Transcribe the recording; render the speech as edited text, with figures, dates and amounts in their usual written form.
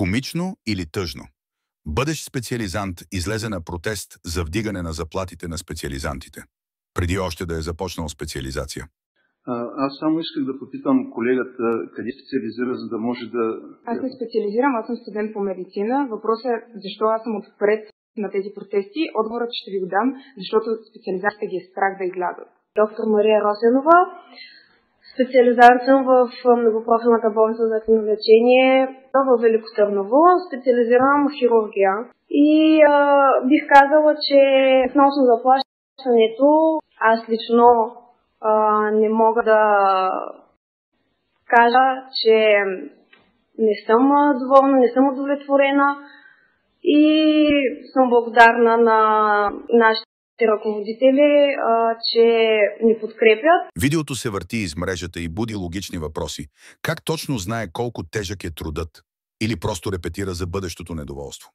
Комично или тъжно? Бъдещ специализант излезе на протест за вдигане на заплатите на специализантите, преди още да е започнал специализация. Аз само исках да попитам колегата къде специализира, за да може да... Аз не специализирам, аз съм студент по медицина. Въпросът е защо аз съм отпред на тези протести. Отговорът ще ви го дам, защото специализантите ги е страх да излязат. Доктор Мария Росенова. Специализант съм в многопрофилната болница за активно лечение в Велико Търново. Специализирам в хирургия. И бих казала, че относно заплащането, аз лично не мога да кажа, че не съм доволна, не съм удовлетворена и съм благодарна на нашите ръководители, че ни подкрепят. Видеото се върти из мрежата и буди логични въпроси. Как точно знае колко тежък е трудът? Или просто репетира за бъдещото недоволство?